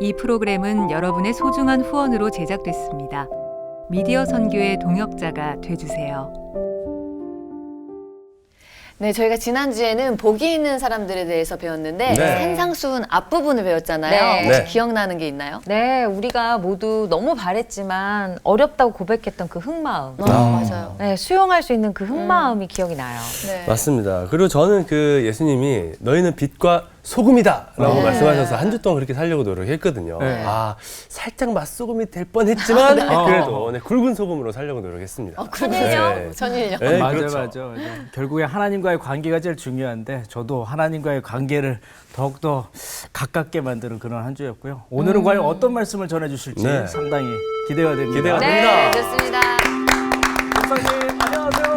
이 프로그램은 여러분의 소중한 후원으로 제작됐습니다. 미디어 선교의 동역자가 돼주세요. 네, 저희가 지난주에는 복이 있는 사람들에 대해서 배웠는데 산상수훈 앞부분을 배웠잖아요. 혹시 기억나는 게 있나요? 네, 우리가 모두 너무 바랬지만 어렵다고 고백했던 그 흑마음. 맞아요. 네, 수용할 수 있는 그 흑마음이 기억이 나요. 네. 맞습니다. 그리고 저는 그 예수님이 너희는 빛과 소금이다라고 말씀하셔서 한 주 동안 그렇게 살려고 노력했거든요. 아, 살짝 맛소금이 될 뻔했지만 그래도 굵은 소금으로 살려고 노력했습니다. 천일염? 천일염. 네, 맞아요, 그렇죠. 맞아요. 결국에 하나님과의 관계가 제일 중요한데 저도 하나님과의 관계를 더욱더 가깝게 만드는 그런 한 주였고요. 오늘은 과연 어떤 말씀을 전해주실지 상당히 기대가 됩니다. 기대가 네, 됩니다. 좋습니다. 목사님, 안녕하세요.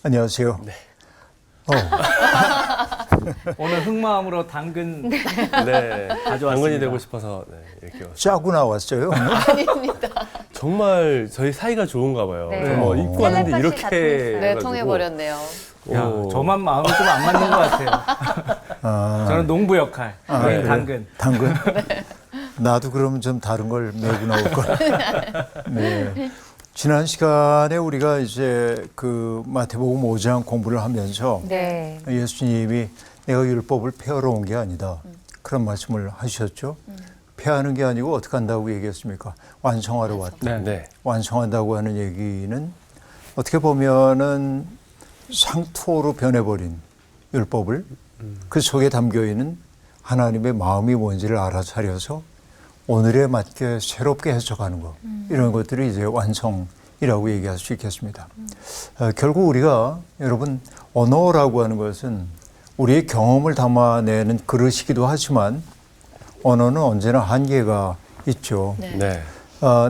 안녕하세요. 오늘 흑마음으로 당근 네, 가져왔습니다. 당근이 되고 싶어서 이렇게 왔어요. 짜고 나왔어요. 아닙니다. 정말 저희 사이가 좋은가 봐요. 네. 저 뭐 입고 왔는데 텔레파시 이렇게 다 통했어요. 네, 해가지고. 통해버렸네요. 야, 오. 저만 마음이 좀 안 맞는 것 같아요. 저는 농부 역할, 네. 당근. 당근. 나도 그러면 좀 다른 걸 메고 나올 걸. 네. 지난 시간에 우리가 이제 그 마태복음 5장 공부를 하면서 네. 예수님이 내가 율법을 폐하러 온 게 아니다. 그런 말씀을 하셨죠. 폐하는 게 아니고 어떻게 한다고 얘기했습니까? 완성하러 왔다. 네. 완성한다고 하는 얘기는 어떻게 보면은 상투어로 변해버린 율법을 그 속에 담겨있는 하나님의 마음이 뭔지를 알아차려서 오늘에 맞게 새롭게 해석하는 것, 이런 것들이 이제 완성이라고 얘기할 수 있겠습니다. 결국 우리가 여러분 언어라고 하는 것은 우리의 경험을 담아내는 그릇이기도 하지만 언어는 언제나 한계가 있죠. 네.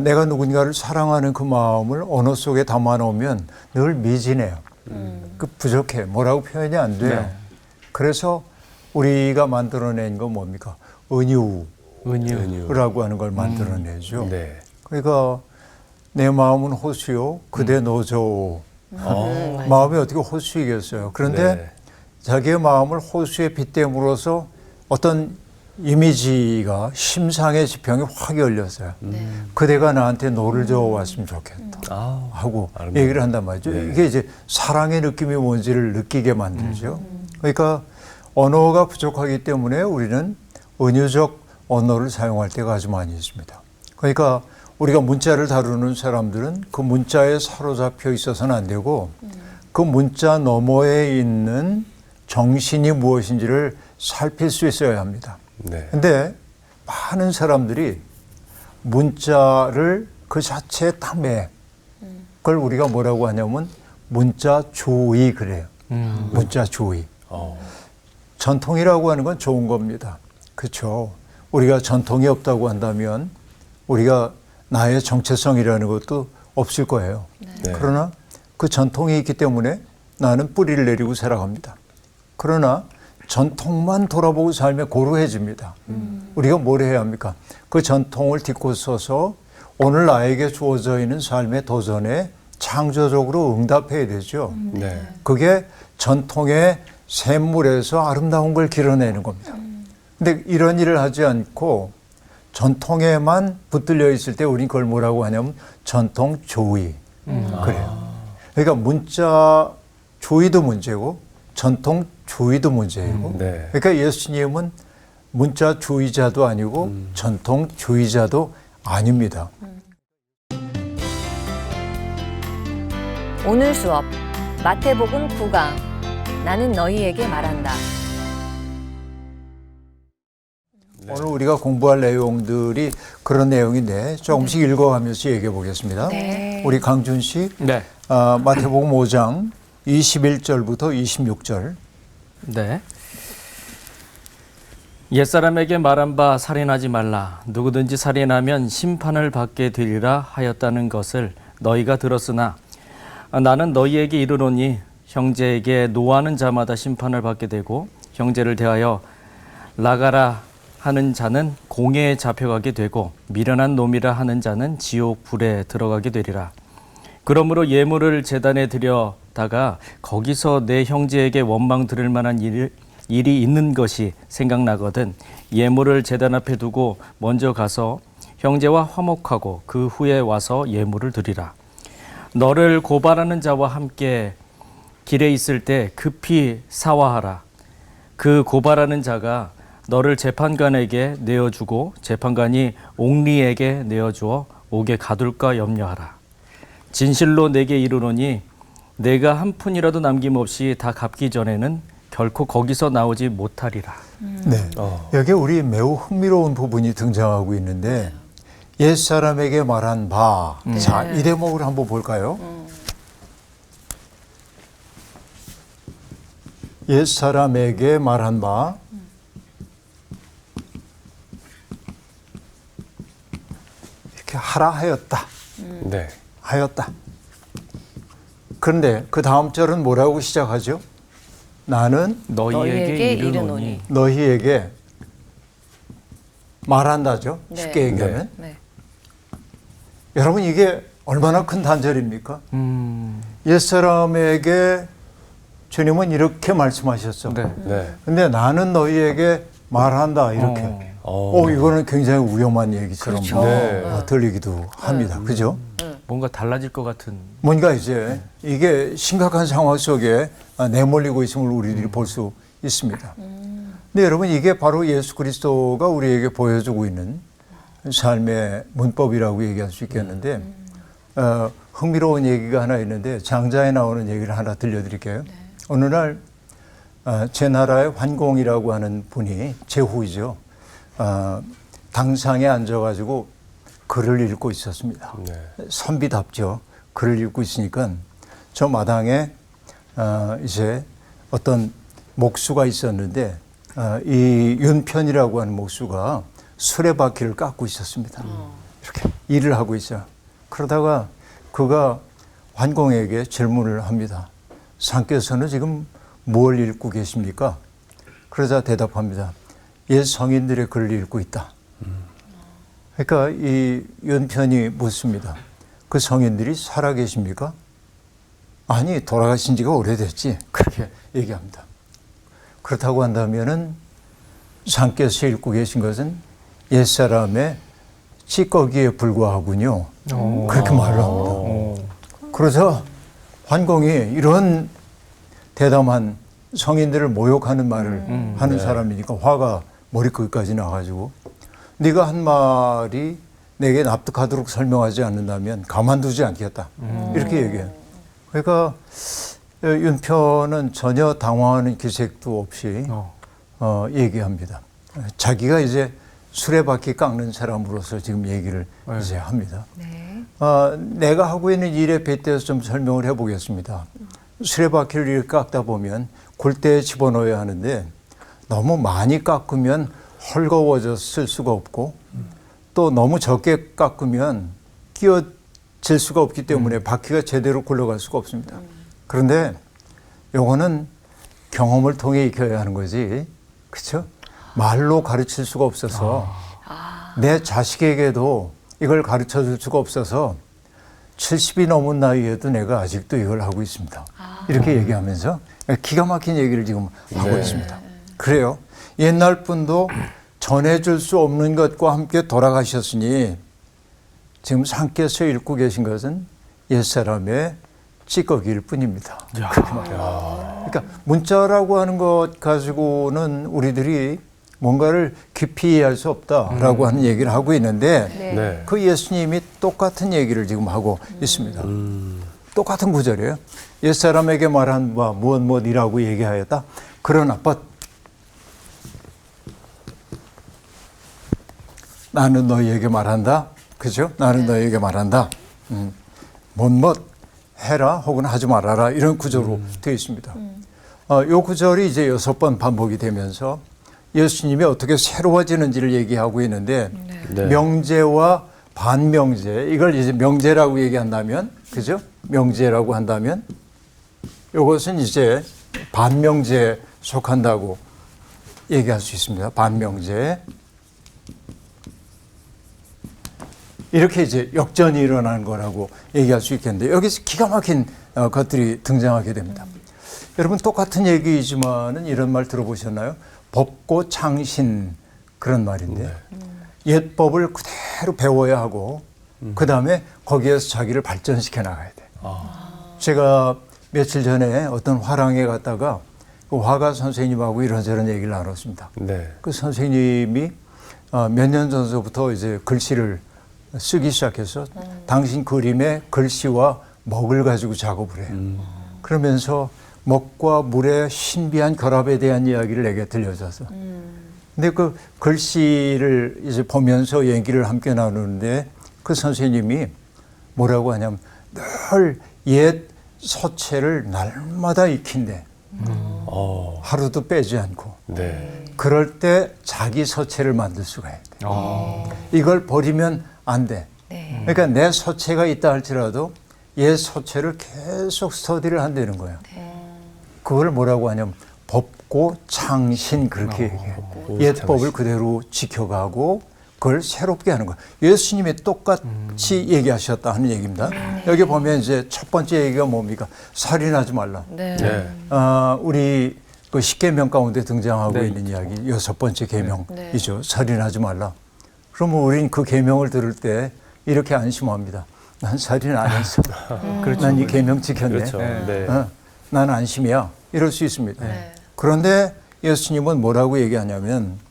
내가 누군가를 사랑하는 그 마음을 언어 속에 담아놓으면 늘 미진해요. 그 부족해. 뭐라고 표현이 안 돼요. 네. 그래서 우리가 만들어낸 건 뭡니까? 은유라고 하는 걸 만들어내죠. 네. 그러니까 내 마음은 호수요, 그대 노조. 마음이 어떻게 호수이겠어요. 그런데 네. 자기의 마음을 호수에 빗대므로써 어떤 이미지가 심상의 지평이 확 열렸어요. 그대가 나한테 노를 저어왔으면 좋겠다 하고 아름다워. 얘기를 한단 말이죠. 네. 이게 이제 사랑의 느낌이 뭔지를 느끼게 만들죠. 그러니까 언어가 부족하기 때문에 우리는 은유적 언어를 사용할 때가 아주 많이 있습니다. 그러니까 우리가 문자를 다루는 사람들은 그 문자에 사로잡혀 있어서는 안 되고 그 문자 너머에 있는 정신이 무엇인지를 살필 수 있어야 합니다. 네. 근데 많은 사람들이 문자를 그 자체에 딱 매. 그걸 우리가 뭐라고 하냐면 문자주의 그래요. 문자주의. 전통이라고 하는 건 좋은 겁니다. 그렇죠. 우리가 전통이 없다고 한다면 우리가 나의 정체성이라는 것도 없을 거예요. 네. 그러나 그 전통이 있기 때문에 나는 뿌리를 내리고 살아갑니다. 그러나 전통만 돌아보고 살면 고루해집니다. 우리가 뭘 해야 합니까? 그 전통을 딛고 서서 오늘 나에게 주어져 있는 삶의 도전에 창조적으로 응답해야 되죠. 네. 그게 전통의 샘물에서 아름다운 걸 길어내는 겁니다. 근데 이런 일을 하지 않고 전통에만 붙들려 있을 때 우린 그걸 뭐라고 하냐면 전통주의. 그래요. 그러니까 문자주의도 문제고 전통주의도 문제이고 네. 그러니까 예수님은 문자주의자도 아니고 전통주의자도 아닙니다. 오늘 수업 마태복음 9강 나는 너희에게 말한다. 오늘 우리가 공부할 내용들이 그런 내용인데 조금씩 읽어가면서 얘기해 보겠습니다. 네. 우리 강준 씨 네. 마태복음 5장 21절부터 26절. 네. 옛사람에게 말한 바 살인하지 말라. 누구든지 살인하면 심판을 받게 되리라 하였다는 것을 너희가 들었으나 나는 너희에게 이르노니 형제에게 노하는 자마다 심판을 받게 되고 형제를 대하여 나가라 하는 자는 공회에 잡혀가게 되고 미련한 놈이라 하는 자는 지옥 불에 들어가게 되리라. 그러므로 예물을 제단에 드려 다가 거기서 내 형제에게 원망 들을 만한 일이 있는 것이 생각나거든 예물을 제단 앞에 두고 먼저 가서 형제와 화목하고 그 후에 와서 예물을 드리라. 너를 고발하는 자와 함께 길에 있을 때 급히 사화하라. 그 고발하는 자가 너를 재판관에게 내어주고 재판관이 옥리에게 내어주어 옥에 가둘까 염려하라. 진실로 내게 이르노니 내가 한 푼이라도 남김없이 다 갚기 전에는 결코 거기서 나오지 못하리라. 네. 여기 우리 매우 흥미로운 부분이 등장하고 있는데 옛사람에게 말한 바. 자, 이 대목을 한번 볼까요? 옛사람에게 말한 바. 이렇게 하라 하였다. 네. 하였다. 그런데 그 다음 절은 뭐라고 시작하죠? 나는 너희에게 이르노니 너희에게 말한다죠. 네. 쉽게 얘기하면. 네. 여러분 이게 얼마나 큰 단절입니까? 옛사람에게 주님은 이렇게 말씀하셨어. 네. 네. 근데 나는 너희에게 말한다 이렇게. 이거는 굉장히 위험한 얘기처럼 그렇죠. 네. 들리기도 합니다. 그죠? 뭔가 달라질 것 같은. 뭔가 이제 이게 심각한 상황 속에 내몰리고 있음을 우리들이 볼 수 있습니다. 근데 여러분 이게 바로 예수 그리스도가 우리에게 보여주고 있는 삶의 문법이라고 얘기할 수 있겠는데 흥미로운 얘기가 하나 있는데 장자에 나오는 얘기를 하나 들려드릴게요. 어느 날 제 나라의 환공이라고 하는 분이 제후이죠. 당상에 앉아가지고 글을 읽고 있었습니다. 네. 선비답죠. 글을 읽고 있으니까 저 마당에 이제 어떤 목수가 있었는데 이 윤편이라고 하는 목수가 수레바퀴를 깎고 있었습니다. 이렇게 일을 하고 있어요. 그러다가 그가 환공에게 질문을 합니다. 상께서는 지금 뭘 읽고 계십니까? 그러자 대답합니다. 옛 성인들의 글을 읽고 있다. 그러니까 이 윤편이 묻습니다. 그 성인들이 살아 계십니까? 아니, 돌아가신 지가 오래됐지. 그렇게 얘기합니다. 그렇다고 한다면은 상께서 읽고 계신 것은 옛사람의 찌꺼기에 불과하군요. 그렇게 말을 합니다. 그래서 환공이 이런 대담한 성인들을 모욕하는 말을 하는 사람이니까 화가 머리끝까지 나가지고 네가 한 말이 내게 납득하도록 설명하지 않는다면 가만두지 않겠다. 이렇게 얘기해요. 그러니까 윤편은 전혀 당황하는 기색도 없이 얘기합니다. 자기가 이제 수레바퀴 깎는 사람으로서 지금 얘기를 이제 합니다. 네. 내가 하고 있는 일에 빗대서 좀 설명을 해보겠습니다. 수레바퀴를 이렇게 깎다 보면 골대에 집어넣어야 하는데 너무 많이 깎으면 헐거워져 쓸 수가 없고 또 너무 적게 깎으면 끼어질 수가 없기 때문에 바퀴가 제대로 굴러갈 수가 없습니다. 그런데 요거는 경험을 통해 익혀야 하는 거지. 그렇죠? 말로 가르칠 수가 없어서 내 자식에게도 이걸 가르쳐 줄 수가 없어서 70이 넘은 나이에도 내가 아직도 이걸 하고 있습니다. 이렇게 얘기하면서 기가 막힌 얘기를 지금 하고 있습니다. 그래요. 옛날 분도 전해줄 수 없는 것과 함께 돌아가셨으니 지금 상께서 읽고 계신 것은 옛사람의 찌꺼기일 뿐입니다. 그렇게 말해요. 그러니까 문자라고 하는 것 가지고는 우리들이 뭔가를 깊이 이해할 수 없다라고 하는 얘기를 하고 있는데 네. 그 예수님이 똑같은 얘기를 지금 하고 있습니다. 똑같은 구절이에요. 옛사람에게 말한 바 무엇이라고 얘기하였다. 그러나 나는 너희에게 말한다. 그죠? 나는 너희에게 말한다. 무엇 해라 혹은 하지 말아라. 이런 구절로 되어 있습니다. 이 구절이 이제 6번 반복이 되면서 예수님이 어떻게 새로워지는지를 얘기하고 있는데 네. 명제와 반명제, 이걸 이제 명제라고 얘기한다면, 그죠? 명제라고 한다면 이것은 이제 반명제에 속한다고 얘기할 수 있습니다. 반명제. 이렇게 이제 역전이 일어난 거라고 얘기할 수 있겠는데 여기서 기가 막힌 것들이 등장하게 됩니다. 여러분 똑같은 얘기이지만은 이런 말 들어보셨나요? 법고 창신 그런 말인데 옛 법을 그대로 배워야 하고 그 다음에 거기에서 자기를 발전시켜 나가야 돼. 제가 며칠 전에 어떤 화랑에 갔다가 그 화가 선생님하고 이런저런 얘기를 나눴습니다. 네. 그 선생님이 몇 년 전서부터 이제 글씨를 쓰기 시작해서 당신 그림의 글씨와 먹을 가지고 작업을 해요. 그러면서 먹과 물의 신비한 결합에 대한 이야기를 내게 들려줘서. 근데 그 글씨를 이제 보면서 얘기를 함께 나누는데 그 선생님이 뭐라고 하냐면 늘 옛 서체를 날마다 익힌대. 하루도 빼지 않고. 네. 그럴 때 자기 서체를 만들 수가 있대. 이걸 버리면 안 돼. 그러니까 내 서체가 있다 할지라도 옛 서체를 계속 스터디를 한다는 거예요. 그걸 뭐라고 하냐면 법고 창신 그렇게 얘기해요. 옛 법을 그대로 지켜가고 그걸 새롭게 하는 거예요. 예수님이 똑같이 얘기하셨다 하는 얘기입니다. 여기 보면 이제 첫 번째 얘기가 뭡니까? 살인하지 말라. 네. 네. 우리 그 10계명 가운데 등장하고 있는 이야기 여섯 번째 계명이죠. 살인하지 말라. 그러면 우린 그 계명을 들을 때 이렇게 안심합니다. 난 살인 안 했어. 난 이 계명 지켰네. 그렇죠. 네. 난 안심이야. 이럴 수 있습니다. 그런데 예수님은 뭐라고 얘기하냐면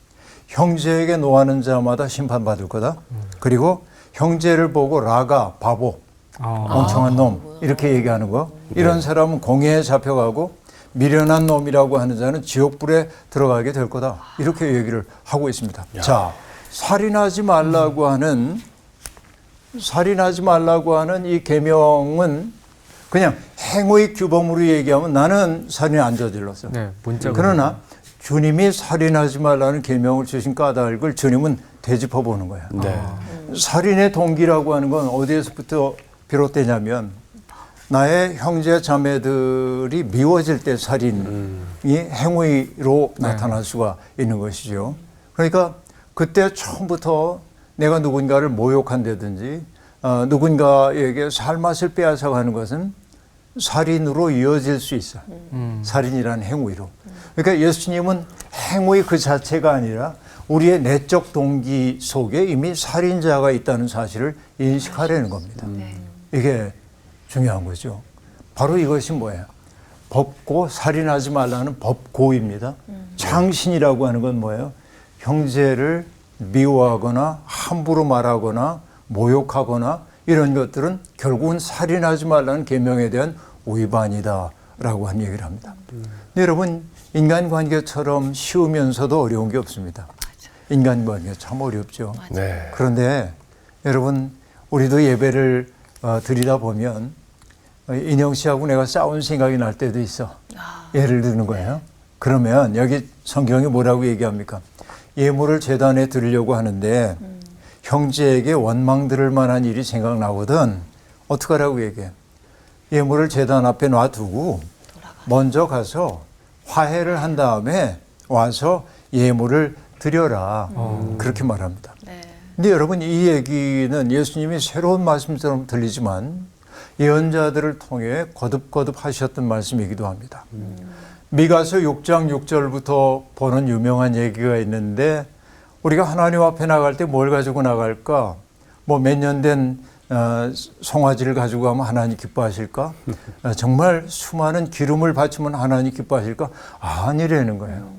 형제에게 노하는 자마다 심판받을 거다. 그리고 형제를 보고 라가, 바보, 멍청한 놈 이렇게 얘기하는 거. 이런 사람은 공회에 잡혀가고 미련한 놈이라고 하는 자는 지옥불에 들어가게 될 거다. 이렇게 얘기를 하고 있습니다. 자, 살인하지 말라고 하는 이 계명은 그냥 행위 규범으로 얘기하면 나는 살인 안 저질렀어. 네, 문자가. 그러나 주님이 살인하지 말라는 계명을 주신 까닭을 주님은 되짚어 보는 거야. 네. 살인의 동기라고 하는 건 어디에서부터 비롯되냐면 나의 형제 자매들이 미워질 때 살인이 행위로 나타날 수가 있는 것이죠. 그러니까 그때 처음부터 내가 누군가를 모욕한다든지 누군가에게 살맛을 빼앗아가는 것은 살인으로 이어질 수 있어요. 살인이라는 행위로. 그러니까 예수님은 행위 그 자체가 아니라 우리의 내적 동기 속에 이미 살인자가 있다는 사실을 인식하려는 겁니다. 이게 중요한 거죠. 바로 이것이 뭐예요? 법고 살인하지 말라는 법고입니다. 창신이라고 하는 건 뭐예요? 형제를 미워하거나 함부로 말하거나 모욕하거나 이런 것들은 결국은 살인하지 말라는 계명에 대한 위반이다라고 한 얘기를 합니다. 근데 여러분 인간관계처럼 쉬우면서도 어려운 게 없습니다. 인간관계 참 어렵죠. 네. 그런데 여러분 우리도 예배를 드리다 보면 인영 씨하고 내가 싸운 생각이 날 때도 있어. 예를 드는 거예요. 그러면 여기 성경이 뭐라고 얘기합니까? 예물을 제단에 드리려고 하는데 형제에게 원망 들을 만한 일이 생각나거든. 어떻게 하라고 얘기해? 예물을 제단 앞에 놔두고 먼저 가서 화해를 한 다음에 와서 예물을 드려라. 그렇게 말합니다. 근데 여러분 이 얘기는 예수님이 새로운 말씀처럼 들리지만 예언자들을 통해 거듭거듭 하셨던 말씀이기도 합니다. 미가서 6장 6절부터 보는 유명한 얘기가 있는데 우리가 하나님 앞에 나갈 때 뭘 가지고 나갈까? 뭐 몇 년 된 송아지를 가지고 가면 하나님 기뻐하실까? 정말 수많은 기름을 바치면 하나님 기뻐하실까? 아니라는 거예요.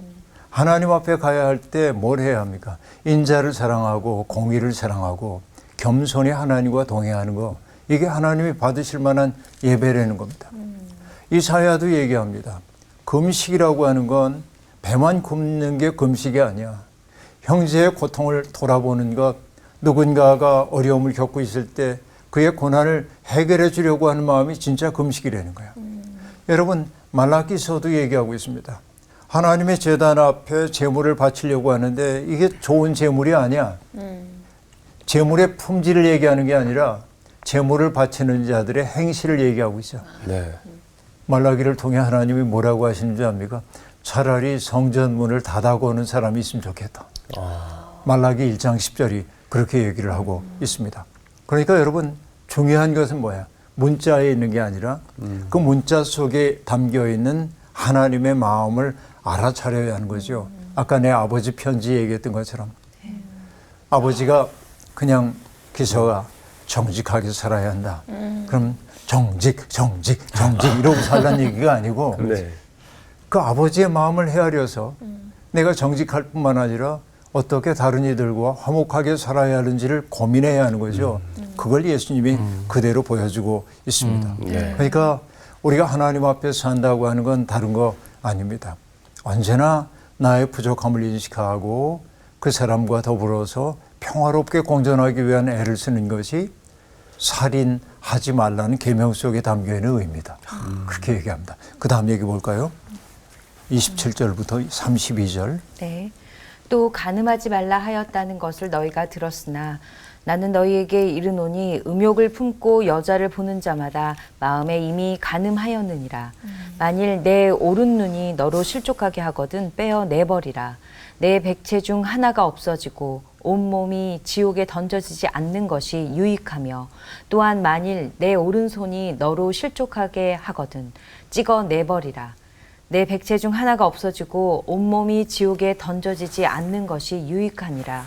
하나님 앞에 가야 할 때 뭘 해야 합니까? 인자를 사랑하고 공의를 사랑하고 겸손히 하나님과 동행하는 거. 이게 하나님이 받으실 만한 예배라는 겁니다. 이사야도 얘기합니다. 금식이라고 하는 건 배만 굶는 게 금식이 아니야. 형제의 고통을 돌아보는 것, 누군가가 어려움을 겪고 있을 때 그의 고난을 해결해 주려고 하는 마음이 진짜 금식이라는 거예요. 여러분 말라기서도 얘기하고 있습니다. 하나님의 제단 앞에 제물을 바치려고 하는데 이게 좋은 제물이 아니야. 제물의 품질을 얘기하는 게 아니라 제물을 바치는 자들의 행실을 얘기하고 있어요. 네. 말라기를 통해 하나님이 뭐라고 하시는지 압니까? 차라리 성전 문을 닫아고는 사람이 있으면 좋겠다. 말라기 1장 10절이 그렇게 얘기를 하고 있습니다. 그러니까 여러분 중요한 것은 뭐야? 문자에 있는 게 아니라 그 문자 속에 담겨 있는 하나님의 마음을 알아차려야 하는 거죠. 아까 내 아버지 편지 얘기했던 것처럼 아버지가 그냥 기서가 정직하게 살아야 한다. 그럼 정직 이러고 살란 얘기가 아니고 네. 그 아버지의 마음을 헤아려서 내가 정직할 뿐만 아니라 어떻게 다른 이들과 화목하게 살아야 하는지를 고민해야 하는 거죠. 그걸 예수님이 그대로 보여주고 있습니다. 네. 그러니까 우리가 하나님 앞에 산다고 하는 건 다른 거 아닙니다. 언제나 나의 부족함을 인식하고 그 사람과 더불어서 평화롭게 공존하기 위한 애를 쓰는 것이 살인하지 말라는 계명 속에 담겨있는 의미다. 그렇게 얘기합니다. 그 다음 얘기 볼까요? 27절부터 32절. 네. 또 간음하지 말라 하였다는 것을 너희가 들었으나 나는 너희에게 이르노니 음욕을 품고 여자를 보는 자마다 마음에 이미 간음하였느니라. 만일 내 오른 눈이 너로 실족하게 하거든 빼어 내버리라. 내 백체 중 하나가 없어지고 온몸이 지옥에 던져지지 않는 것이 유익하며 또한 만일 내 오른손이 너로 실족하게 하거든 찍어 내버리라. 내 백체 중 하나가 없어지고 온몸이 지옥에 던져지지 않는 것이 유익하니라.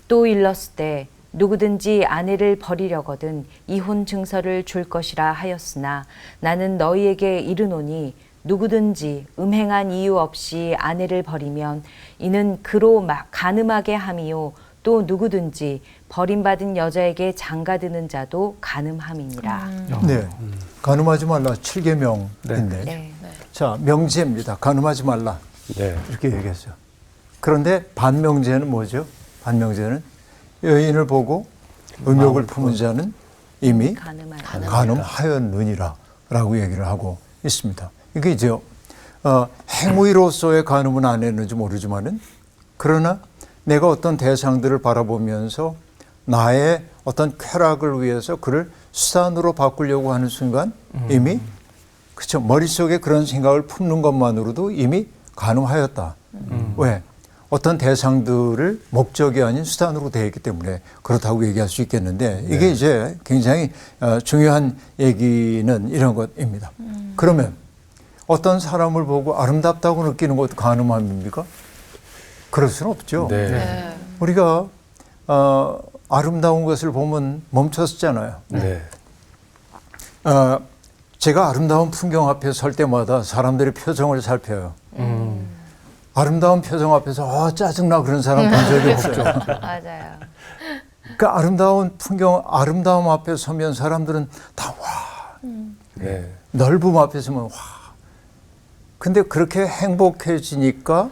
또 일렀을 때 누구든지 아내를 버리려거든 이혼 증서를 줄 것이라 하였으나 나는 너희에게 이르노니 누구든지 음행한 이유 없이 아내를 버리면 이는 그로 간음하게 함이요 또 누구든지 버림받은 여자에게 장가드는 자도 간음함이니라. 네, 간음하지 말라 7계명인데 네. 자 명제입니다. 간음하지 말라 네. 이렇게 얘기했어요. 그런데 반명제는 뭐죠? 반명제는 여인을 보고 음욕을 품은 자는 이미 간음하였느니라 라고 얘기를 하고 있습니다. 이게 이제 행위로서의 간음은 안 했는지 모르지만은 그러나 내가 어떤 대상들을 바라보면서 나의 어떤 쾌락을 위해서 그를 수단으로 바꾸려고 하는 순간 이미 그렇죠. 머릿속에 그런 생각을 품는 것만으로도 이미 간음하였다. 왜? 어떤 대상들을 목적이 아닌 수단으로 되어 있기 때문에 그렇다고 얘기할 수 있겠는데 이게 이제 굉장히 중요한 얘기는 이런 것입니다. 그러면 어떤 사람을 보고 아름답다고 느끼는 것도 간음함입니까? 그럴 수는 없죠. 네. 우리가 아름다운 것을 보면 멈췄잖아요. 네. 제가 아름다운 풍경 앞에 설 때마다 사람들의 표정을 살펴요. 아름다운 표정 앞에서 짜증나 그런 사람 본 적이 없죠. 맞아요. 그 아름다운 풍경, 아름다움 앞에 서면 사람들은 다 와. 네. 넓음 앞에 서면 와. 근데 그렇게 행복해지니까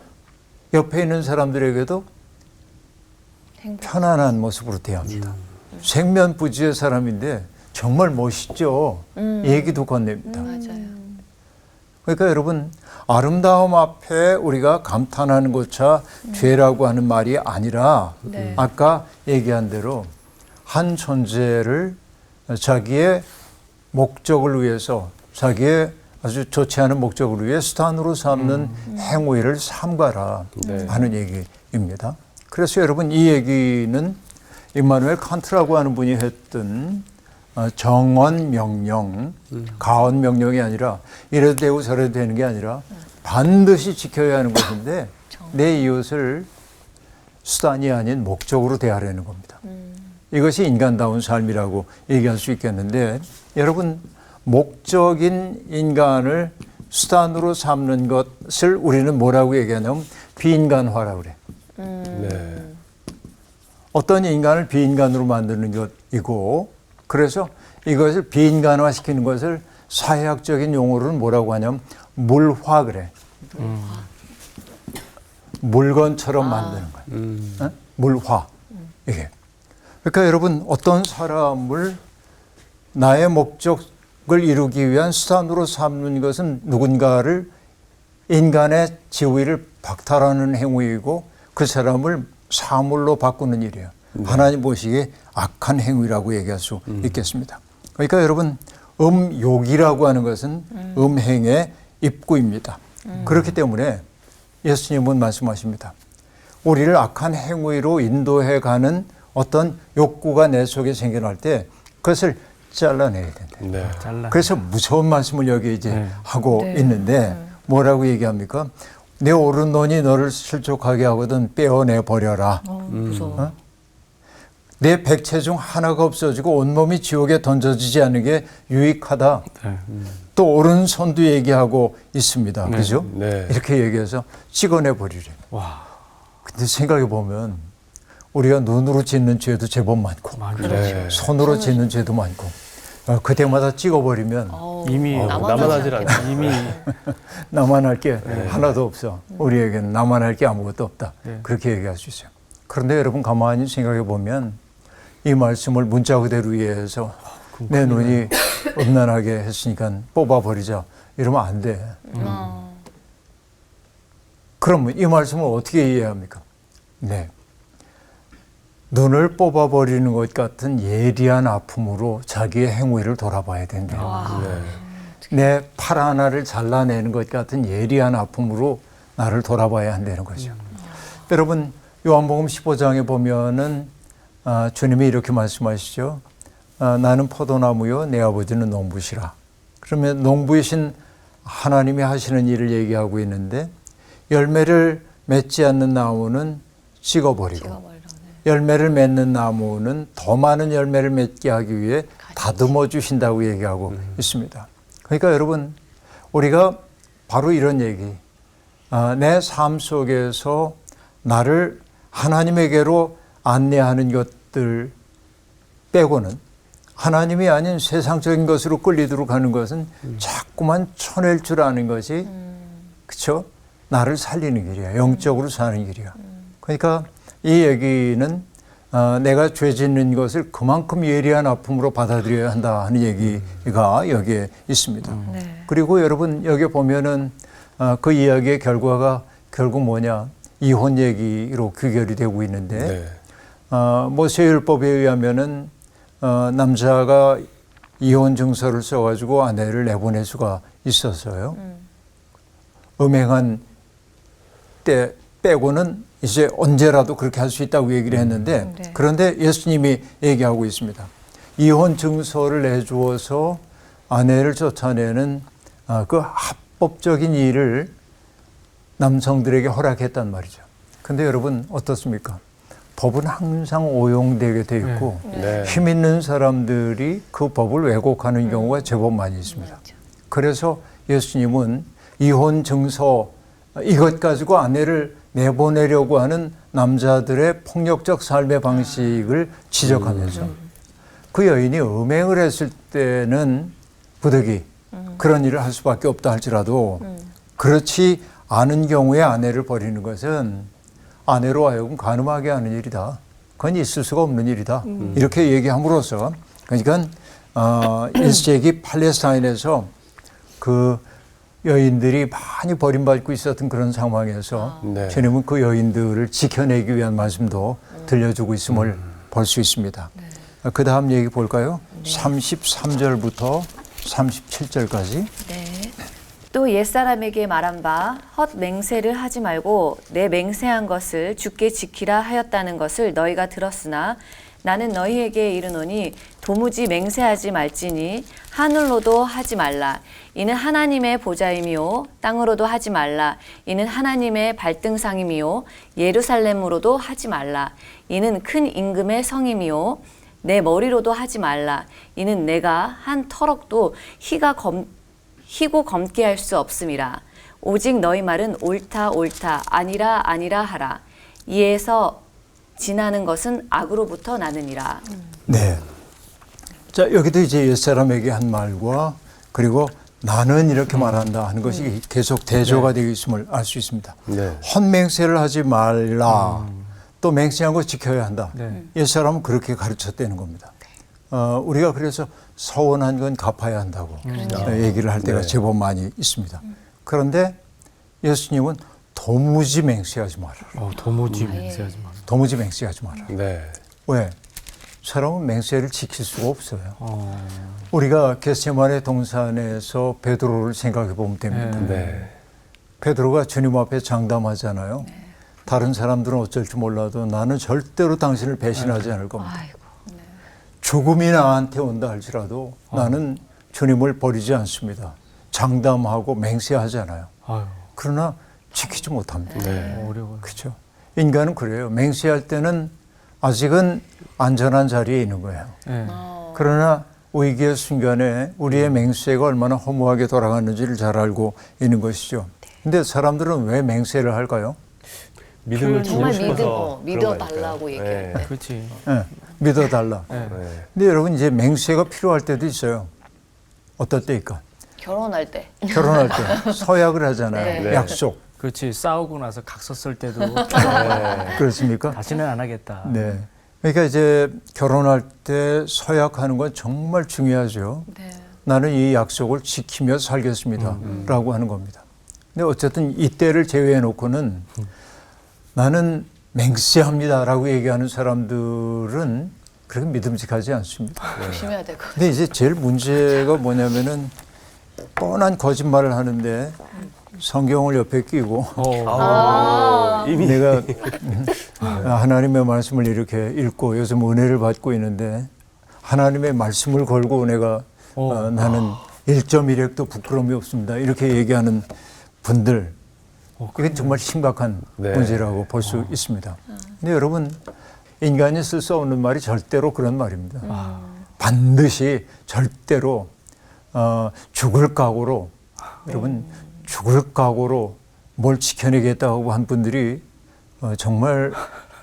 옆에 있는 사람들에게도 편안한 모습으로 대합니다. 생면부지의 사람인데 정말 멋있죠. 얘기도 건넵니다. 맞아요. 그러니까 여러분 아름다움 앞에 우리가 감탄하는 것차 죄라고 하는 말이 아니라 아까 얘기한 대로 한 존재를 자기의 목적을 위해서 자기의 아주 좋지 않은 목적을 위해 수단으로 삼는 행위를 삼가라 하는 얘기입니다. 그래서 여러분 이 얘기는 임마누엘 칸트라고 하는 분이 했던 정언 명령, 가언 명령이 아니라 이래도 되고 저래도 되는 게 아니라 반드시 지켜야 하는 것인데 내 이웃을 수단이 아닌 목적으로 대하려는 겁니다. 이것이 인간다운 삶이라고 얘기할 수 있겠는데 여러분 목적인 인간을 수단으로 삼는 것을 우리는 뭐라고 얘기하냐면 비인간화라고 그래. 네. 어떤 인간을 비인간으로 만드는 것이고 그래서 이것을 비인간화시키는 것을 사회학적인 용어로는 뭐라고 하냐면 물화 그래. 물건처럼 만드는 거야. 어? 물화. 이게. 그러니까 여러분 어떤 사람을 나의 목적을 이루기 위한 수단으로 삼는 것은 누군가를 인간의 지위를 박탈하는 행위이고 그 사람을 사물로 바꾸는 일이에요. 하나님 보시기에 악한 행위라고 얘기할 수 있겠습니다. 그러니까 여러분 음욕이라고 하는 것은 음행의 입구입니다. 그렇기 때문에 예수님은 말씀하십니다. 우리를 악한 행위로 인도해가는 어떤 욕구가 내 속에 생겨날 때 그것을 잘라내야 된다. 네. 그래서 무서운 말씀을 여기 이제 네. 하고 있는데 뭐라고 얘기합니까? 내 오른손이 너를 실족하게 하거든 빼어내 버려라. 무서워. 내 백체 중 하나가 없어지고 온몸이 지옥에 던져지지 않는 게 유익하다. 네. 또 오른손도 얘기하고 있습니다. 네. 그죠? 네. 이렇게 얘기해서 찍어내 버리래. 와. 근데 생각해 보면 우리가 눈으로 짓는 죄도 제법 많고 네. 손으로 짓는 죄도 많고 그때마다 찍어버리면 이미 나만 하질 않아. 이미 나만 할 게 하나도 없어. 우리에게는 나만 할 게 아무것도 없다. 그렇게 얘기할 수 있어요. 그런데 여러분 가만히 생각해 보면 이 말씀을 문자 그대로 이해해서 내 눈이 음란하게 했으니까 뽑아버리자 이러면 안 돼. 그러면 이 말씀을 어떻게 이해합니까? 네. 눈을 뽑아버리는 것 같은 예리한 아픔으로 자기의 행위를 돌아봐야 된다. 내 팔 하나를 잘라내는 것 같은 예리한 아픔으로 나를 돌아봐야 한다는 거죠. 여러분 요한복음 15장에 보면은 주님이 이렇게 말씀하시죠. 나는 포도나무요 내 아버지는 농부시라. 그러면 농부이신 하나님이 하시는 일을 얘기하고 있는데 열매를 맺지 않는 나무는 찍어버리고 열매를 맺는 나무는 더 많은 열매를 맺게 하기 위해 다듬어 주신다고 얘기하고 있습니다. 그러니까 여러분 우리가 바로 이런 얘기 내 삶 속에서 나를 하나님에게로 안내하는 것들 빼고는 하나님이 아닌 세상적인 것으로 끌리도록 하는 것은 자꾸만 쳐낼 줄 아는 것이 그렇죠? 나를 살리는 길이야. 영적으로 사는 길이야. 그러니까 이 얘기는 내가 죄 짓는 것을 그만큼 예리한 아픔으로 받아들여야 한다 하는 얘기가 여기에 있습니다. 그리고 여러분 여기 보면은 그 이야기의 결과가 결국 뭐냐 이혼 얘기로 귀결이 되고 있는데 모세율법에 의하면은 남자가 이혼 증서를 써가지고 아내를 내보낼 수가 있었어요. 음행한 때 빼고는 이제 언제라도 그렇게 할 수 있다고 얘기를 했는데 그런데 예수님이 얘기하고 있습니다. 이혼 증서를 내주어서 아내를 쫓아내는 그 합법적인 일을 남성들에게 허락했단 말이죠. 근데 여러분 어떻습니까? 법은 항상 오용되게 돼 있고 힘 있는 사람들이 그 법을 왜곡하는 경우가 제법 많이 있습니다. 그래서 예수님은 이혼 증서 이것 가지고 아내를 내보내려고 하는 남자들의 폭력적 삶의 방식을 지적하면서 그 여인이 음행을 했을 때는 부득이 그런 일을 할 수밖에 없다 할지라도 그렇지 않은 경우에 아내를 버리는 것은 아내로 하여금 간음하게 하는 일이다. 그건 있을 수가 없는 일이다. 이렇게 얘기함으로써 그러니까 1세기 팔레스타인에서 그 여인들이 많이 버림받고 있었던 그런 상황에서 주님은 그 여인들을 지켜내기 위한 말씀도 들려주고 있음을 볼 수 있습니다. 그 다음 얘기 볼까요? 33절부터 37절까지. 또 옛사람에게 말한 바 헛 맹세를 하지 말고 내 맹세한 것을 주께 지키라 하였다는 것을 너희가 들었으나 나는 너희에게 이르노니 도무지 맹세하지 말지니 하늘로도 하지 말라. 이는 하나님의 보좌임이요 땅으로도 하지 말라. 이는 하나님의 발등상임이요 예루살렘으로도 하지 말라. 이는 큰 임금의 성임이요 내 머리로도 하지 말라. 이는 내가 한 터럭도 희고 검게 할 수 없음이라. 오직 너희 말은 옳다 옳다 아니라 아니라 하라. 이에서 지나는 것은 악으로부터 나느니라. 네. 자, 여기도 이제 옛사람에게 한 말과 그리고 나는 이렇게 말한다 하는 것이 계속 대조가 되어 있음을 알 수 있습니다. 헛맹세를 하지 말라. 또 맹세한 거 지켜야 한다. 옛사람은 그렇게 가르쳤다는 겁니다. 우리가 그래서 서원한 건 갚아야 한다고 얘기를 할 때가 제법 많이 있습니다. 그런데 예수님은 도무지 맹세하지 말아라. 도무지 맹세하지 마라. 도무지 맹세하지 마라. 왜? 사람은 맹세를 지킬 수가 없어요. 우리가 겟세마네 동산에서 베드로를 생각해 보면 됩니다. 베드로가 주님 앞에 장담하잖아요. 다른 사람들은 어쩔지 몰라도 나는 절대로 당신을 배신하지 않을 겁니다. 아이고. 죽음이 나한테 온다 할지라도 나는 주님을 버리지 않습니다. 장담하고 맹세하잖아요. 아유, 그러나 지키지 못합니다. 어려워요. 그렇죠. 인간은 그래요. 맹세할 때는 아직은 안전한 자리에 있는 거예요. 네. 그러나 위기의 순간에 우리의 맹세가 얼마나 허무하게 돌아가는지를 잘 알고 있는 것이죠. 근데 사람들은 왜 맹세를 할까요? 믿음을 정말 주고 싶어서 믿어달라고 그런 얘기할 거니까요. 때. 그렇지. 믿어달라. 네. 근데 여러분 이제 맹세가 필요할 때도 있어요. 어떨 때일까? 결혼할 때. 결혼할 때 서약을 하잖아요. 네. 약속. 그렇지. 싸우고 나서 각서 쓸 때도 그렇습니까? 다시는 안 하겠다. 네. 그러니까 이제 결혼할 때 서약하는 건 정말 중요하죠. 네. 나는 이 약속을 지키며 살겠습니다. 라고 하는 겁니다. 근데 어쨌든 이때를 제외해 놓고는 나는 맹세합니다. 라고 얘기하는 사람들은 그렇게 믿음직하지 않습니다. 조심해야 될 것 같아요. 근데 이제 제일 문제가 뭐냐면은 뻔한 거짓말을 하는데 성경을 옆에 끼고 이미 내가 하나님의 말씀을 이렇게 읽고 요즘 은혜를 받고 있는데 하나님의 말씀을 걸고 내가 나는 1.1핵도 부끄러움이 없습니다. 이렇게 얘기하는 분들 이게 정말 심각한 네. 문제라고 볼 수 있습니다. 근데 여러분 인간이 쓸 수 없는 말이 절대로 그런 말입니다. 반드시 절대로 죽을 각오로 여러분 죽을 각오로 뭘 지켜내겠다고 한 분들이 정말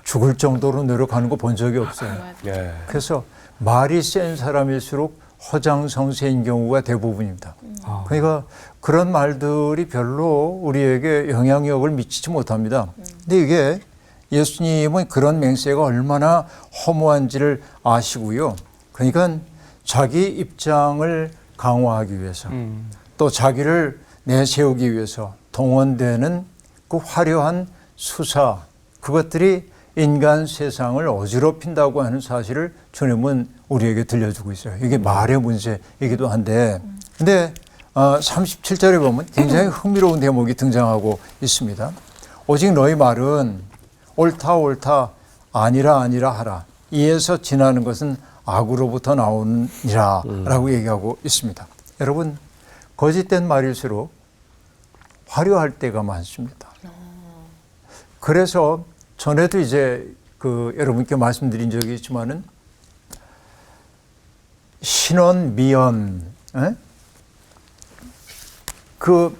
죽을 정도로 노력하는 거 본 적이 없어요. 네. 그래서 말이 센 사람일수록 허장성세인 경우가 대부분입니다. 그러니까 그런 말들이 별로 우리에게 영향력을 미치지 못합니다. 근데 이게 예수님은 그런 맹세가 얼마나 허무한지를 아시고요. 그러니까 자기 입장을 강화하기 위해서 또 자기를 내세우기 위해서 동원되는 그 화려한 수사 그것들이 인간 세상을 어지럽힌다고 하는 사실을 주님은 우리에게 들려주고 있어요. 이게 말의 문제이기도 한데 근데 37절에 보면 굉장히 흥미로운 대목이 등장하고 있습니다. 오직 너희 말은 옳다 옳다 아니라 아니라 하라. 이에서 지나는 것은 악으로부터 나오니라 라고 얘기하고 있습니다. 여러분 거짓된 말일수록 화려할 때가 많습니다. 그래서 전에도 이제 여러분께 말씀드린 적이 있지만은 신원 미연 그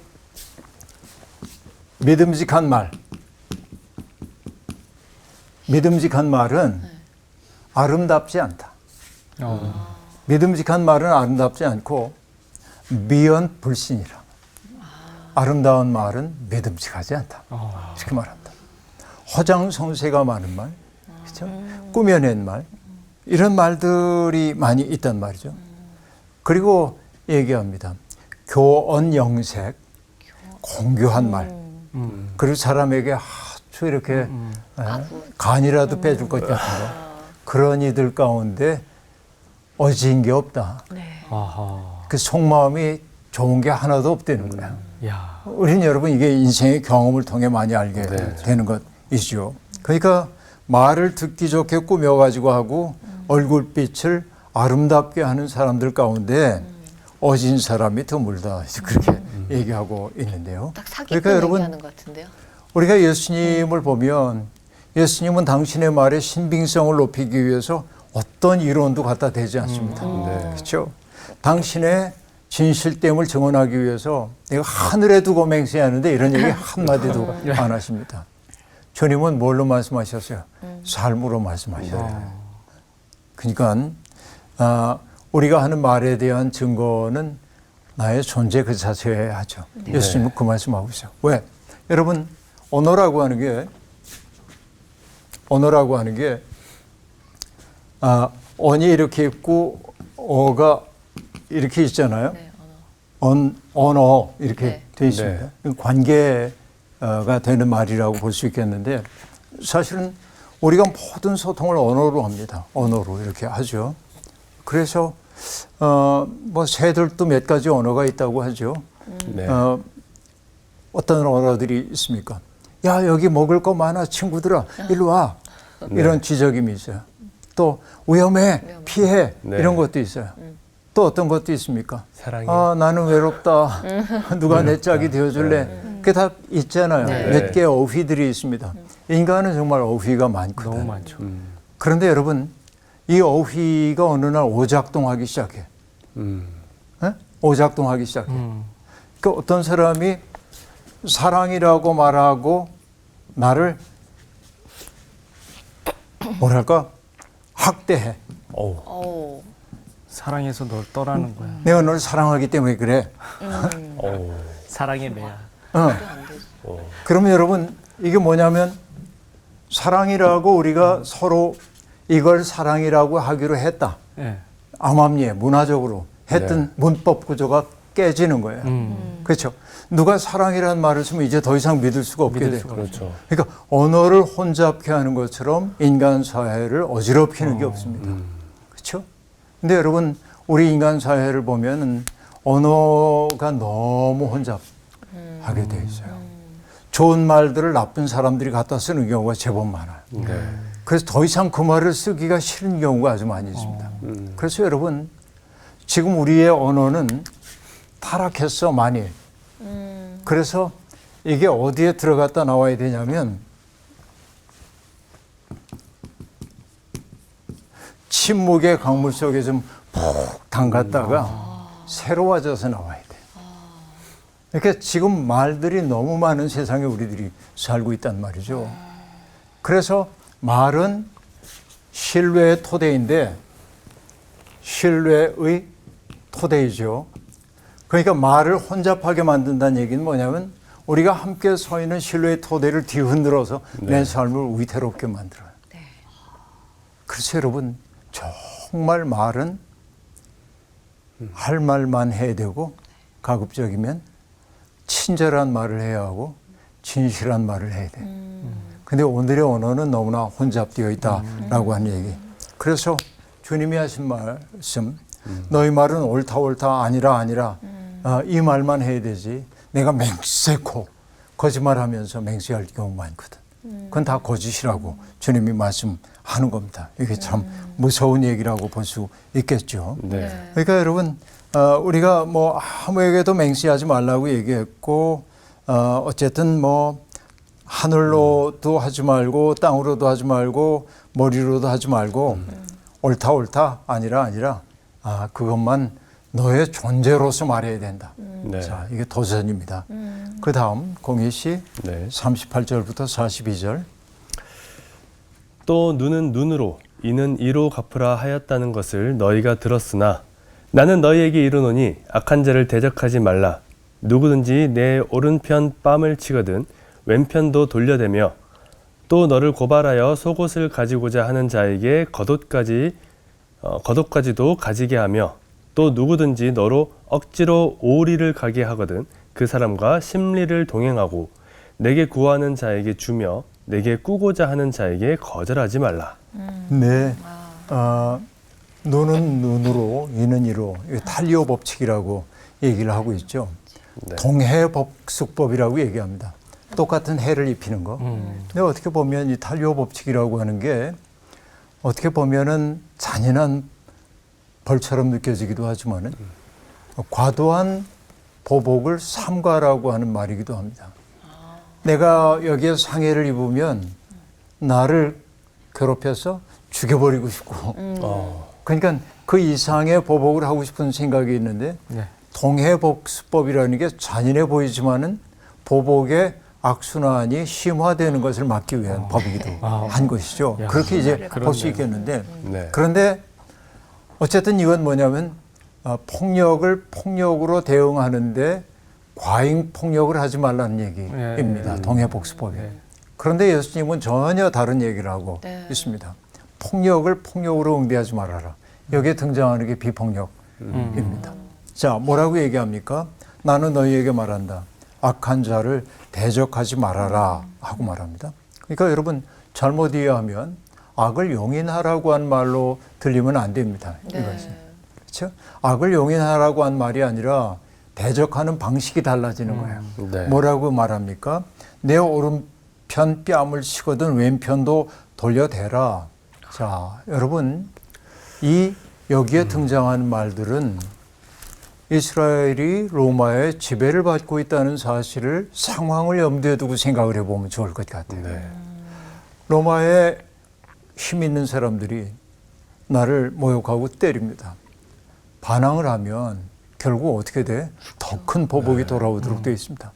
믿음직한 말은 아름답지 않다. 믿음직한 말은 아름답지 않고 미연 불신이라. 아름다운 말은 믿음직하지 않다. 이렇게 말합니다. 허장성세가 많은 말, 그렇죠? 꾸며낸 말, 이런 말들이 많이 있단 말이죠. 그리고 얘기합니다. 교언영색, 공교한 말, 그리고 사람에게 아주 이렇게 간이라도 빼줄 것 같은 거. 그런 이들 가운데 어지인 게 없다. 그 속마음이 좋은 게 하나도 없다는 거야. 야. 우리는 여러분 이게 인생의 경험을 통해 많이 알게 되는 것이죠. 그러니까 말을 듣기 좋게 꾸며가지고 하고 얼굴빛을 아름답게 하는 사람들 가운데 어진 사람이 드물다. 그렇게 얘기하고 있는데요. 딱 사기꾼 그러니까 여러분 얘기하는 것 같은데요. 우리가 예수님을 보면 예수님은 당신의 말의 신빙성을 높이기 위해서 어떤 이론도 갖다 대지 않습니다. 그렇죠? 당신의 진실됨을 증언하기 위해서 내가 하늘에 두고 맹세하는데 이런 얘기 한마디도 안 하십니다. 주님은 뭘로 말씀하셨어요? 삶으로 말씀하셨어요. 그러니까 우리가 하는 말에 대한 증거는 나의 존재 그 자체에 하죠. 예수님은 그 말씀하고 있어요. 왜? 여러분 언어라고 하는 게 언이 이렇게 있고 어가 이렇게 있잖아요. 네, 언어 이렇게 네. 되어 있습니다. 관계가 되는 말이라고 볼 수 있겠는데 사실은 우리가 모든 소통을 언어로 합니다. 언어로 이렇게 하죠. 그래서 뭐 새들도 몇 가지 언어가 있다고 하죠. 네. 어떤 언어들이 있습니까? 야, 여기 먹을 거 많아. 친구들아, 일로 와. 이런 지적임이 있어요. 또 위험해, 피해. 네. 이런 것도 있어요. 또 어떤 것도 있습니까? 사랑해. 아, 나는 외롭다. 누가 내 짝이 되어줄래? 그게 다 있잖아요. 몇 개의 어휘들이 있습니다. 인간은 정말 어휘가 많거든요. 너무 많죠. 그런데 여러분, 이 어휘가 어느 날 오작동하기 시작해. 예? 오작동하기 시작해. 그러니까 어떤 사람이 사랑이라고 말하고 나를 뭐랄까 학대해. 어우. 사랑해서 널 떠나는 거야. 내가 널 사랑하기 때문에 그래. 어우. 사랑의 매야. 그러면 여러분 이게 뭐냐면 사랑이라고 우리가 서로 이걸 사랑이라고 하기로 했다. 예. 암암리에 문화적으로 했던 문법 구조가 깨지는 거예요. 그렇죠. 누가 사랑이라는 말을 쓰면 이제 더 이상 믿을 수가 없게 돼요. 그렇죠. 그러니까 언어를 혼잡케 하는 것처럼 인간 사회를 어지럽히는 게 없습니다. 그렇죠? 근데 여러분 우리 인간 사회를 보면 언어가 너무 혼잡하게 돼 있어요. 좋은 말들을 나쁜 사람들이 갖다 쓰는 경우가 제법 많아요. 그래서 더 이상 그 말을 쓰기가 싫은 경우가 아주 많이 있습니다. 그래서 여러분 지금 우리의 언어는 타락했어 많이. 그래서 이게 어디에 들어갔다 나와야 되냐면 침묵의 강물 속에 좀 푹 담갔다가 새로워져서 나와야 돼. 그러니까 지금 말들이 너무 많은 세상에 우리들이 살고 있단 말이죠. 그래서 말은 신뢰의 토대인데 신뢰의 토대이죠. 그러니까 말을 혼잡하게 만든다는 얘기는 뭐냐면 우리가 함께 서 있는 신뢰의 토대를 뒤흔들어서 내 삶을 위태롭게 만들어요. 그래서 여러분 정말 말은 할 말만 해야 되고 가급적이면 친절한 말을 해야 하고 진실한 말을 해야 돼. 근데 오늘의 언어는 너무나 혼잡되어 있다라고 하는 얘기. 그래서 주님이 하신 말씀, 너희 말은 옳다 아니라 이 말만 해야 되지. 내가 맹세코 거짓말하면서 맹세할 경우가 많거든. 그건 다 거짓이라고 주님이 말씀하는 겁니다. 이게 참 무서운 얘기라고 볼 수 있겠죠. 그러니까 여러분 우리가 뭐 아무에게도 맹세하지 말라고 얘기했고 어쨌든 뭐 하늘로도 하지 말고 땅으로도 하지 말고 머리로도 하지 말고 옳다 아니라 그것만 너의 존재로서 말해야 된다. 자, 이게 도전입니다. 그 다음 공희 씨 38절부터 42절. 또 눈은 눈으로 이는 이로 갚으라 하였다는 것을 너희가 들었으나 나는 너희에게 이르노니 악한 자를 대적하지 말라. 누구든지 내 오른편 뺨을 치거든 왼편도 돌려대며 또 너를 고발하여 속옷을 가지고자 하는 자에게 겉옷까지도 가지게 하며 또 누구든지 너로 억지로 오리를 가게 하거든 그 사람과 심리를 동행하고 내게 구하는 자에게 주며 내게 꾸고자 하는 자에게 거절하지 말라. 네. 눈은 눈으로 이는 이로 탈리오 법칙이라고 얘기를 하고 있죠. 동해복숙법이라고 얘기합니다. 똑같은 해를 입히는 거. 근데 어떻게 보면 이 탈리오 법칙이라고 하는 게 어떻게 보면은 잔인한 벌처럼 느껴지기도 하지만은 과도한 보복을 삼가라고 하는 말이기도 합니다. 내가 여기에 상해를 입으면 나를 괴롭혀서 죽여버리고 싶고 그러니까 그 이상의 보복을 하고 싶은 생각이 있는데 동해복수법이라는 게 잔인해 보이지만은 보복의 악순환이 심화되는 것을 막기 위한 법이기도 한 것이죠. 그렇게 이제 볼 수 있겠는데 그런데 어쨌든 이건 뭐냐면 폭력을 폭력으로 대응하는데 과잉 폭력을 하지 말라는 얘기입니다. 동해복수법이. 그런데 예수님은 전혀 다른 얘기를 하고 있습니다. 폭력을 폭력으로 응대하지 말아라. 여기에 등장하는 게 비폭력입니다. 자, 뭐라고 얘기합니까? 나는 너희에게 말한다. 악한 자를 대적하지 말아라 하고 말합니다. 그러니까 여러분 잘못 이해하면 악을 용인하라고 한 말로 들리면 안 됩니다. 이것은. 그렇죠? 악을 용인하라고 한 말이 아니라 대적하는 방식이 달라지는 거예요. 뭐라고 말합니까? 내 오른 우편 뺨을 치거든 왼편도 돌려대라. 자, 여러분, 여기에 등장하는 말들은 이스라엘이 로마의 지배를 받고 있다는 사실을 상황을 염두에 두고 생각을 해보면 좋을 것 같아요. 네. 로마의 힘 있는 사람들이 나를 모욕하고 때립니다. 반항을 하면 결국 어떻게 돼? 더 큰 보복이 돌아오도록 되어 있습니다.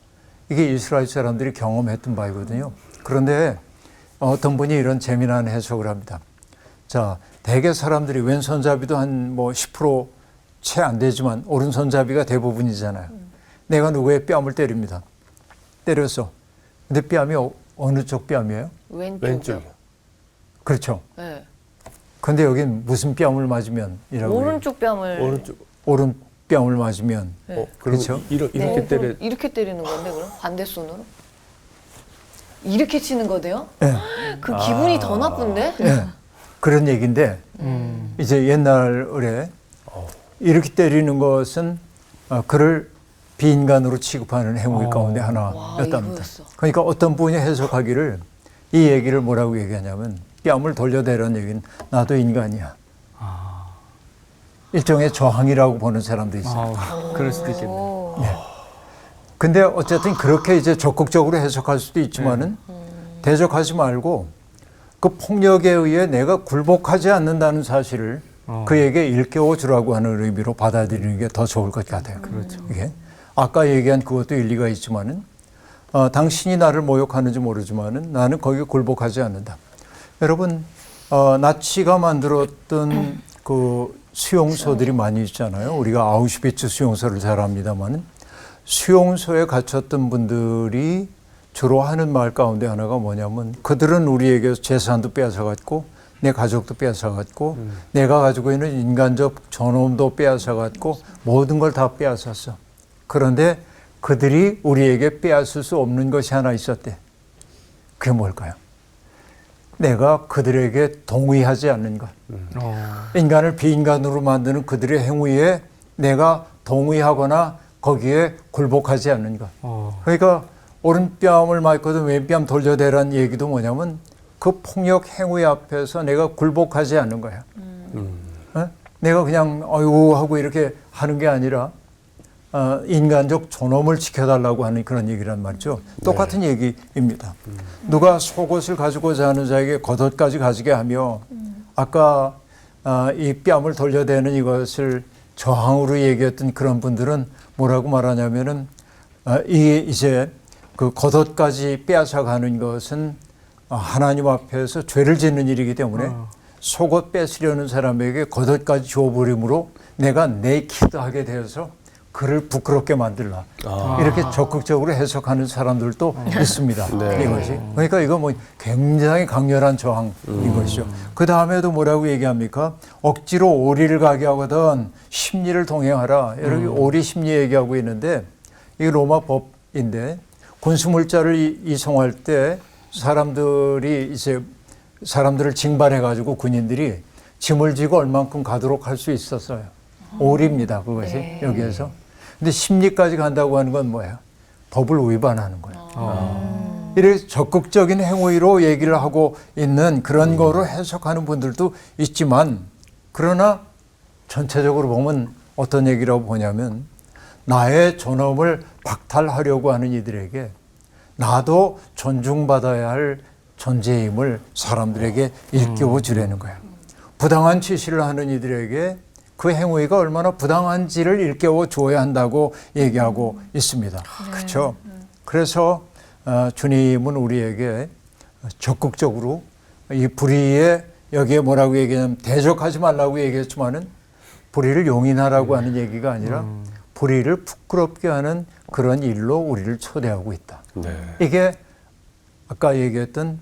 이게 이스라엘 사람들이 경험했던 바이거든요. 그런데 어떤 분이 이런 재미난 해석을 합니다. 자, 대개 사람들이 왼손잡이도 한 뭐 10% 채 안 되지만 오른손잡이가 대부분이잖아요. 내가 누구의 뺨을 때립니다. 때렸어. 근데 뺨이 어느 쪽 뺨이에요? 왼쪽이요. 그렇죠. 네. 근데 여긴 무슨 뺨을 맞으면 이라고 오른쪽 뺨을 오른 뺨을 맞으면 네. 그렇죠. 이렇게 네. 때려. 이렇게 때리는 건데 그럼 반대손으로 이렇게 치는 거대요? 네. 그 기분이 더 나쁜데? 네. 그런 얘기인데 이제 옛날에 이렇게 때리는 것은 그를 비인간으로 취급하는 행위 가운데 하나였답니다. 이거였어. 그러니까 어떤 분이 해석하기를 이 얘기를 뭐라고 얘기하냐면 뺨을 돌려대라는 얘기는 나도 인간이야. 일종의 저항이라고 보는 사람도 있어요. 그럴 수도 있겠네요. 근데 어쨌든 그렇게 이제 적극적으로 해석할 수도 있지만은 대적하지 말고 그 폭력에 의해 내가 굴복하지 않는다는 사실을 그에게 일깨워 주라고 하는 의미로 받아들이는 게 더 좋을 것 같아요. 그렇죠. 이게 아까 얘기한 그것도 일리가 있지만은 당신이 나를 모욕하는지 모르지만은 나는 거기에 굴복하지 않는다. 여러분 나치가 만들었던 그 수용소들이 많이 있잖아요. 우리가 아우슈비츠 수용소를 잘 압니다만은 수용소에 갇혔던 분들이 주로 하는 말 가운데 하나가 뭐냐면 그들은 우리에게 재산도 빼앗아갔고 내 가족도 빼앗아갔고 내가 가지고 있는 인간적 존엄도 빼앗아갔고 모든 걸 다 빼앗았어. 그런데 그들이 우리에게 빼앗을 수 없는 것이 하나 있었대. 그게 뭘까요? 내가 그들에게 동의하지 않는 것. 인간을 비인간으로 만드는 그들의 행위에 내가 동의하거나 거기에 굴복하지 않는 것. 그러니까 오른뺨을 맞거든 왼뺨 돌려대라는 얘기도 뭐냐면 그 폭력 행위 앞에서 내가 굴복하지 않는 거야. 내가 그냥 어이구 하고 이렇게 하는 게 아니라 인간적 존엄을 지켜달라고 하는 그런 얘기란 말이죠. 똑같은 얘기입니다. 누가 속옷을 가지고자 하는 자에게 겉옷까지 가지게 하며 아까 이 뺨을 돌려대는 이것을 저항으로 얘기했던 그런 분들은 뭐라고 말하냐면은 이제 그 겉옷까지 빼앗아가는 것은 하나님 앞에서 죄를 짓는 일이기 때문에 속옷 뺏으려는 사람에게 겉옷까지 줘버림으로 내가 네이키드하게 되어서 그를 부끄럽게 만들라. 이렇게 적극적으로 해석하는 사람들도 있습니다. 이것이. 그러니까 이거 뭐 굉장히 강렬한 저항인 것이죠. 그 다음에도 뭐라고 얘기합니까? 억지로 오리를 가게 하거든 심리를 동행하라. 여기 오리 심리 얘기하고 있는데 이게 로마 법인데 군수물자를 이송할 때 사람들이 이제 사람들을 징발해가지고 군인들이 짐을 지고 얼만큼 가도록 할 수 있었어요. 오리입니다. 그것이 여기에서. 근데 심리까지 간다고 하는 건 뭐예요? 법을 위반하는 거예요. 이렇게 적극적인 행위로 얘기를 하고 있는 그런 거로 해석하는 분들도 있지만 그러나 전체적으로 보면 어떤 얘기라고 보냐면 나의 존엄을 박탈하려고 하는 이들에게 나도 존중받아야 할 존재임을 사람들에게 일깨워 주려는 거예요. 부당한 취시를 하는 이들에게 그 행위가 얼마나 부당한지를 일깨워 줘야 한다고 얘기하고 있습니다. 그렇죠? 그래서 주님은 우리에게 적극적으로 이 불의에 여기에 뭐라고 얘기하냐면 대적하지 말라고 얘기했지만은 불의를 용인하라고 하는 얘기가 아니라 불의를 부끄럽게 하는 그런 일로 우리를 초대하고 있다. 이게 아까 얘기했던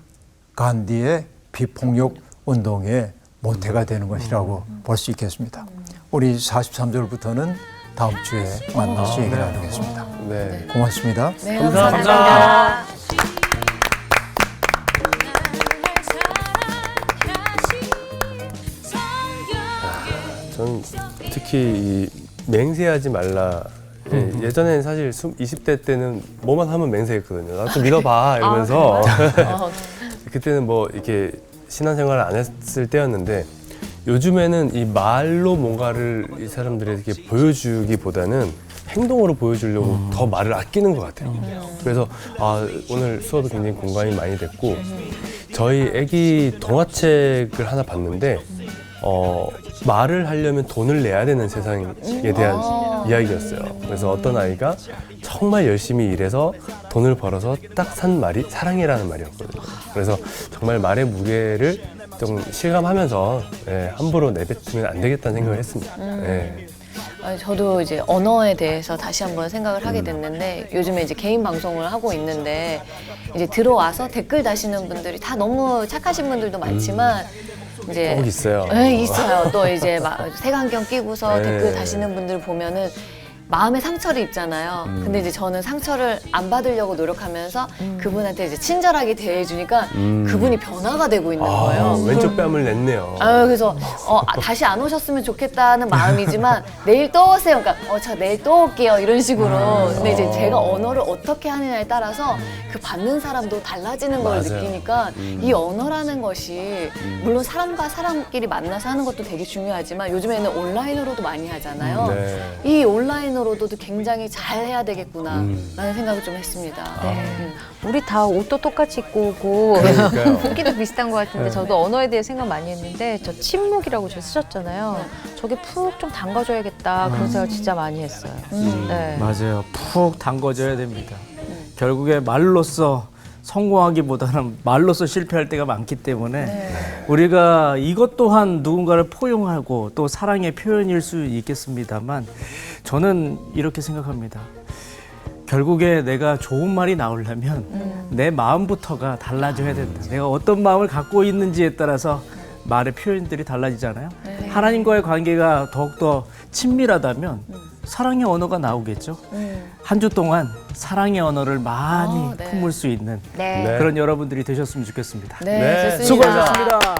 간디의 비폭력 운동의 모태가 되는 것이라고 볼 수 있겠습니다. 우리 43절부터는 다음 주에 만나서 얘기를 나누겠습니다. 네. 고맙습니다. 네, 감사합니다. 저는 특히 이 맹세하지 말라 예전에는 사실 20대 때는 뭐만 하면 맹세했거든요. 나 좀 믿어봐 이러면서 그때는 뭐 이렇게 신앙생활을 안 했을 때였는데 요즘에는 이 말로 뭔가를 이 사람들에게 보여주기보다는 행동으로 보여주려고 더 말을 아끼는 것 같아요. 그래서 오늘 수업이 굉장히 공감이 많이 됐고 저희 애기 동화책을 하나 봤는데 말을 하려면 돈을 내야 되는 세상에 대한 이야기였어요. 그래서 어떤 아이가 정말 열심히 일해서 돈을 벌어서 딱 산 말이 사랑이라는 말이었거든요. 그래서 정말 말의 무게를 좀 실감하면서 함부로 내뱉으면 안 되겠다는 생각을 했습니다. 저도 이제 언어에 대해서 다시 한번 생각을 하게 됐는데 요즘에 이제 개인 방송을 하고 있는데 이제 들어와서 댓글 다시는 분들이 다 너무 착하신 분들도 많지만 이제 꼭 있어요. 네, 있어요. 또 이제 막 색안경 끼고서 댓글 다시는 분들 보면은 마음에 상처를 입잖아요. 근데 이제 저는 상처를 안 받으려고 노력하면서 그분한테 이제 친절하게 대해주니까 그분이 변화가 되고 있는 거예요. 왼쪽 뺨을 냈네요. 그래서 다시 안 오셨으면 좋겠다는 마음이지만 내일 또 오세요. 그러니까 저 내일 또 올게요. 이런 식으로. 근데 이제 제가 언어를 어떻게 하느냐에 따라서 그 받는 사람도 달라지는 걸 맞아요. 느끼니까 이 언어라는 것이 물론 사람과 사람끼리 만나서 하는 것도 되게 중요하지만 요즘에는 온라인으로도 많이 하잖아요. 네. 이 온라인으로도 굉장히 잘 해야 되겠구나 라는 생각을 좀 했습니다. 우리 다 옷도 똑같이 입고 오고 그러니까요. 후기도 비슷한 것 같은데 저도 언어에 대해 생각 많이 했는데 저 침묵이라고 저 쓰셨잖아요. 저게 푹 좀 담가줘야겠다 그런 생각 진짜 많이 했어요. 네. 맞아요. 푹 담궈져야 됩니다. 결국에 말로써 성공하기보다는 말로써 실패할 때가 많기 때문에 우리가 이것 또한 누군가를 포용하고 또 사랑의 표현일 수 있겠습니다만 저는 이렇게 생각합니다. 결국에 내가 좋은 말이 나오려면 내 마음부터가 달라져야 된다. 내가 어떤 마음을 갖고 있는지에 따라서 말의 표현들이 달라지잖아요. 하나님과의 관계가 더욱더 친밀하다면 사랑의 언어가 나오겠죠. 한 주 동안 사랑의 언어를 많이 품을 수 있는 네. 그런 여러분들이 되셨으면 좋겠습니다. 네, 좋습니다. 수고하셨습니다.